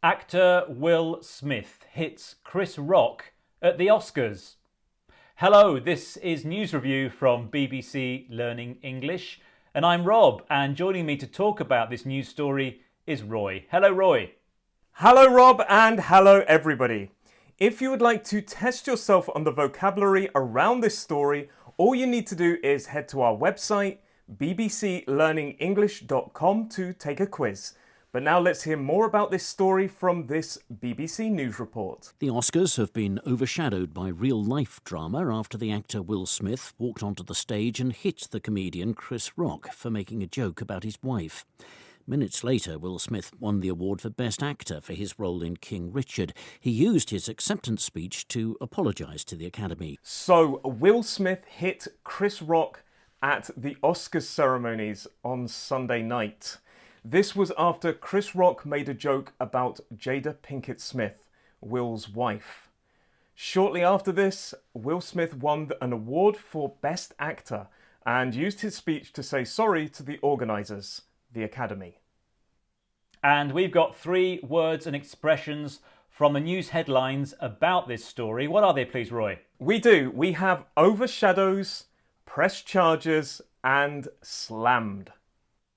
Actor Will Smith hits Chris Rock at the Oscars. Hello, this is News Review from BBC Learning English, and I'm Rob, and joining me to talk about this news story is Roy. Hello, Roy. Hello, Rob, and hello, everybody. If you would like to test yourself on the vocabulary around this story, all you need to do is head to our website, bbclearningenglish.com, to take a quiz. But now let's hear more about this story from this BBC News report. The Oscars have been overshadowed by real-life drama after the actor Will Smith walked onto the stage and hit the comedian Chris Rock for making a joke about his wife. Minutes later, Will Smith won the award for Best Actor for his role in King Richard. He used his acceptance speech to apologise to the Academy. So, Will Smith hit Chris Rock at the Oscars ceremonies on Sunday night. This was after Chris Rock made a joke about Jada Pinkett Smith, Will's wife. Shortly after this, Will Smith won an award for Best Actor and used his speech to say sorry to the organisers, the Academy. And we've got 3 words and expressions from the news headlines about this story. What are they, please, Roy? We do. We have overshadows, press charges, and slammed.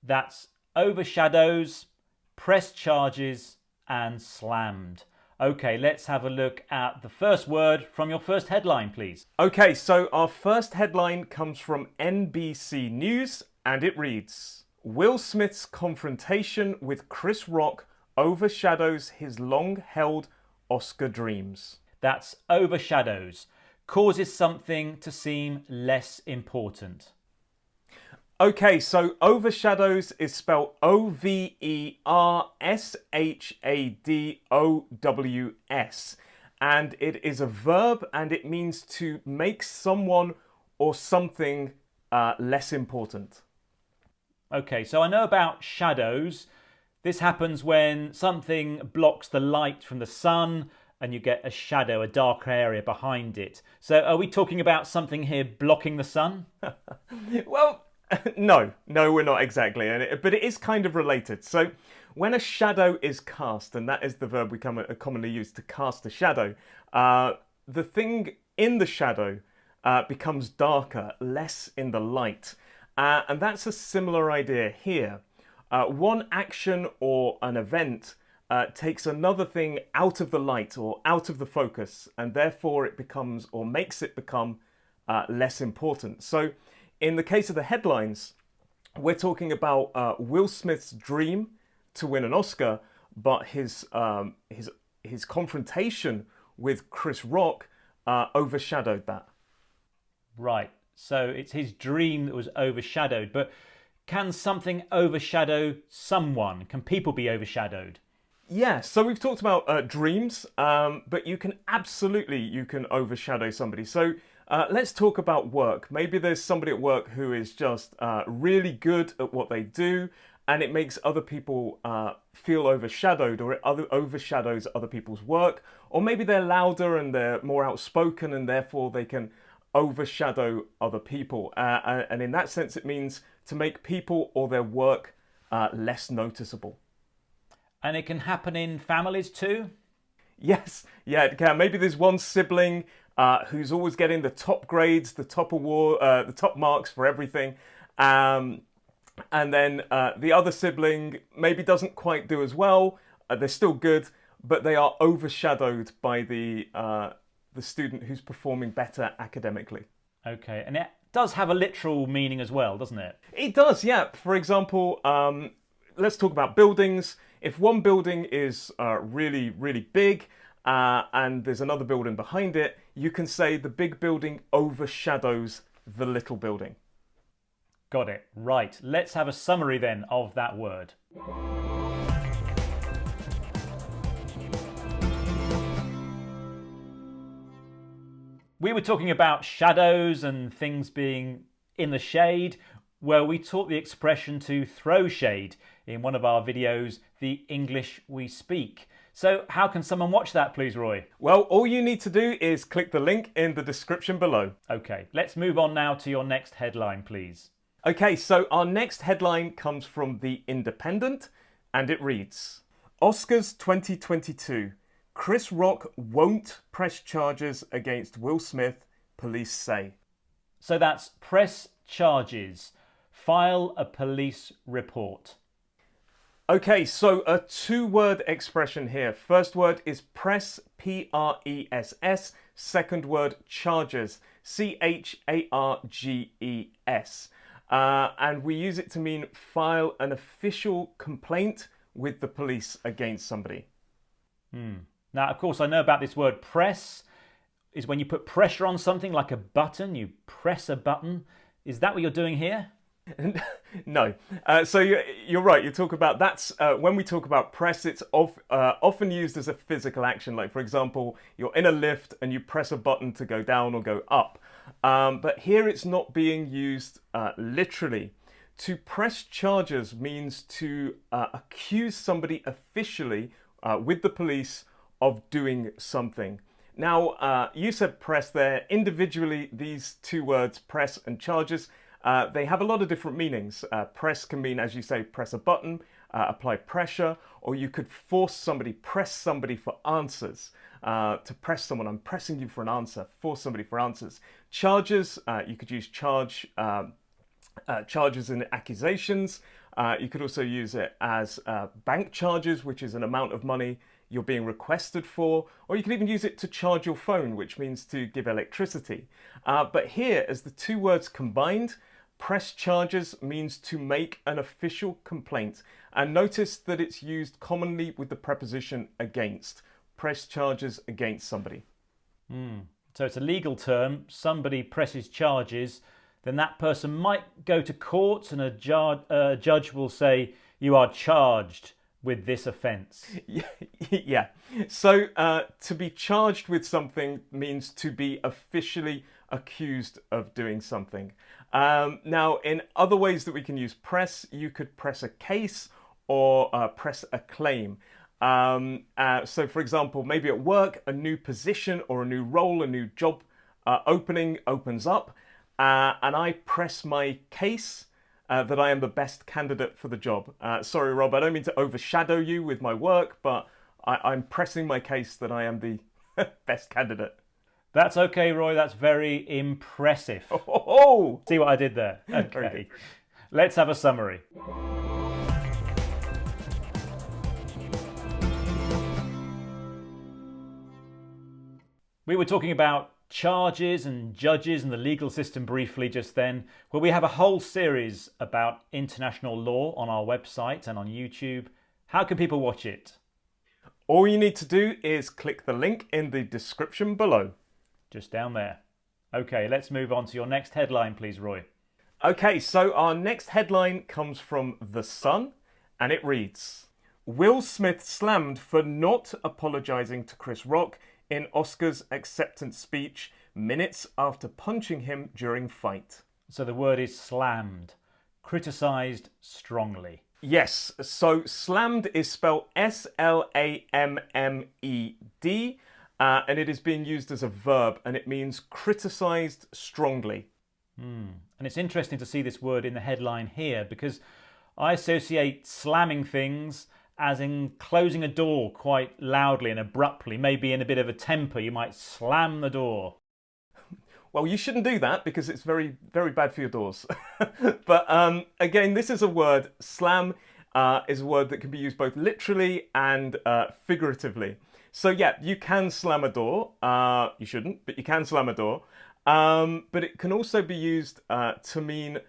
That's overshadows, press charges, and slammed. Okay, let's have a look at the first word from your first headline, please. Okay, so our first headline comes from NBC News, and it reads, Will Smith's confrontation with Chris Rock overshadows his long-held Oscar dreams. That's overshadows, causes something to seem less important. Okay, so overshadows is spelled Overshadows, and it is a verb, and it means to make someone or something less important. Okay, so I know about shadows. This happens when something blocks the light from the sun and you get a shadow, a dark area behind it. So are we talking about something here blocking the sun? Well, no, we're not exactly, but it is kind of related. So when a shadow is cast, and that is the verb we commonly use to cast a shadow, the thing in the shadow becomes darker, less in the light. And that's a similar idea here. One action or an event takes another thing out of the light or out of the focus, and therefore it becomes or makes it become less important. So in the case of the headlines, we're talking about Will Smith's dream to win an Oscar, but his confrontation with Chris Rock overshadowed that. Right. So it's his dream that was overshadowed. But can something overshadow someone? Can people be overshadowed? Yeah, so we've talked about dreams, but you can overshadow somebody. So let's talk about work. Maybe there's somebody at work who is just really good at what they do, and it makes other people feel overshadowed, or it overshadows other people's work. Or maybe they're louder and they're more outspoken, and therefore they can overshadow other people. And in that sense, it means to make people or their work less noticeable. And it can happen in families too? Yes, yeah, it can. Maybe there's one sibling who's always getting the top grades, the top award, the top marks for everything. And then the other sibling maybe doesn't quite do as well. They're still good, but they are overshadowed by the student who's performing better academically. Okay, and it does have a literal meaning as well, doesn't it? It does, yeah. For example, let's talk about buildings. If one building is really, really big and there's another building behind it, you can say the big building overshadows the little building. Got it. Right. Let's have a summary then of that word. We were talking about shadows and things being in the shade, where we taught the expression to throw shade in one of our videos, The English We Speak. So how can someone watch that, please, Roy? Well, all you need to do is click the link in the description below. Okay, let's move on now to your next headline, please. Okay, so our next headline comes from The Independent, and it reads, Oscars 2022. Chris Rock won't press charges against Will Smith, police say. So that's press charges. File a police report. Okay, so a two-word expression here. First word is press, P-R-E-S-S. Second word, charges, C-H-A-R-G-E-S. And we use it to mean file an official complaint with the police against somebody. Now, of course, I know about this word press. Is when you put pressure on something like a button, you press a button. Is that what you're doing here? No. So you're right. You talk about that's when we talk about press, it's often used as a physical action. Like, for example, you're in a lift and you press a button to go down or go up. But here it's not being used literally. To press charges means to accuse somebody officially with the police of doing something. Now, you said press there. Individually, these two words, press and charges, they have a lot of different meanings. Press can mean, as you say, press a button, apply pressure, or you could force somebody, press somebody for answers. To press someone, I'm pressing you for an answer, force somebody for answers. Charges, you could use charges and accusations. You could also use it as bank charges, which is an amount of money you're being requested for, or you can even use it to charge your phone, which means to give electricity. But here, as the two words combined, press charges means to make an official complaint. And notice that it's used commonly with the preposition against. Press charges against somebody. So it's a legal term. Somebody presses charges, then that person might go to court and a judge will say, you are charged with this offence. Yeah. So to be charged with something means to be officially accused of doing something. Now, in other ways that we can use press, you could press a case or press a claim. So, for example, maybe at work, a new position or a new role, a new job opening opens up, and I press my case that I am the best candidate for the job. Sorry, Rob, I don't mean to overshadow you with my work, but I'm pressing my case that I am the best candidate. That's okay, Roy. That's very impressive. Oh! See what I did there? Okay. Let's have a summary. We were talking about charges and judges and the legal system briefly just then. Well, we have a whole series about international law on our website and on YouTube. How can people watch it? All you need to do is click the link in the description below. Just down there. Okay, let's move on to your next headline, please, Roy. Okay, so our next headline comes from The Sun, and it reads, Will Smith slammed for not apologising to Chris Rock in Oscars acceptance speech minutes after punching him during fight. So the word is slammed, criticised strongly. Yes, so slammed is spelled S-L-A-M-M-E-D, and it is being used as a verb, and it means criticised strongly. And it's interesting to see this word in the headline here, because I associate slamming things as in closing a door quite loudly and abruptly. Maybe in a bit of a temper, you might slam the door. Well, you shouldn't do that because it's very, very bad for your doors. But again, this is a word. Slam is a word that can be used both literally and figuratively. So yeah, you can slam a door. You shouldn't, but you can slam a door. But it can also be used to mean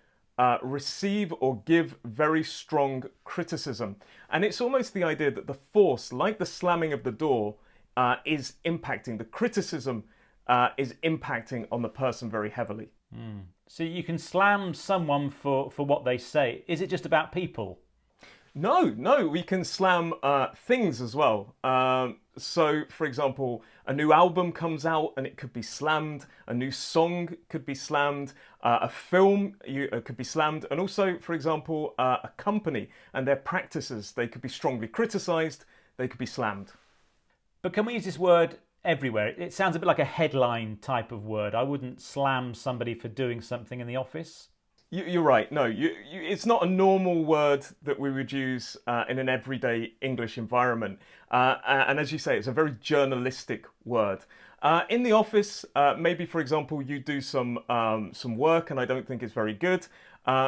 receive or give very strong criticism. And it's almost the idea that the force, like the slamming of the door, is impacting. The criticism is impacting on the person very heavily. So you can slam someone for what they say. Is it just about people? No, we can slam things as well. So, for example, a new album comes out and it could be slammed. A new song could be slammed. A film could be slammed. And also, for example, a company and their practices, they could be strongly criticised. They could be slammed. But can we use this word everywhere? It sounds a bit like a headline type of word. I wouldn't slam somebody for doing something in the office. You're right. No, it's not a normal word that we would use in an everyday English environment. And as you say, it's a very journalistic word. In the office, maybe, for example, you do some work and I don't think it's very good.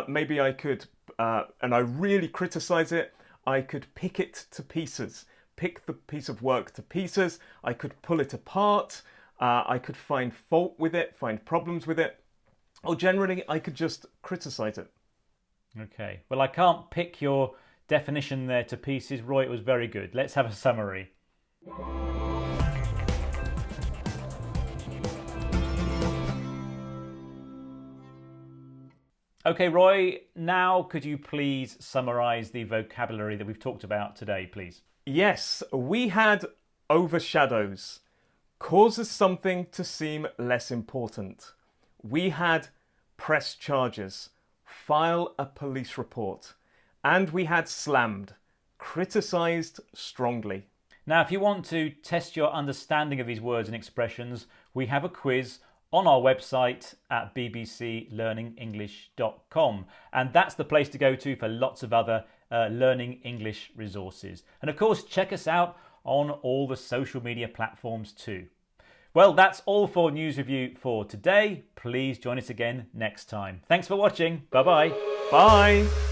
Maybe I could, and I really criticize it, I could pick it to pieces. Pick the piece of work to pieces. I could pull it apart. I could find fault with it, find problems with it. Or generally, I could just criticize it. Okay. Well, I can't pick your definition there to pieces, Roy. It was very good. Let's have a summary. Okay, Roy, now could you please summarise the vocabulary that we've talked about today, please? Yes, we had overshadows. Causes something to seem less important. We had press charges, file a police report, and we had slammed, criticised strongly. Now, if you want to test your understanding of these words and expressions, we have a quiz on our website at bbclearningenglish.com, and that's the place to go to for lots of other learning English resources. And of course, check us out on all the social media platforms too. Well, that's all for News Review for today. Please join us again next time. Thanks for watching. Bye-bye. Bye.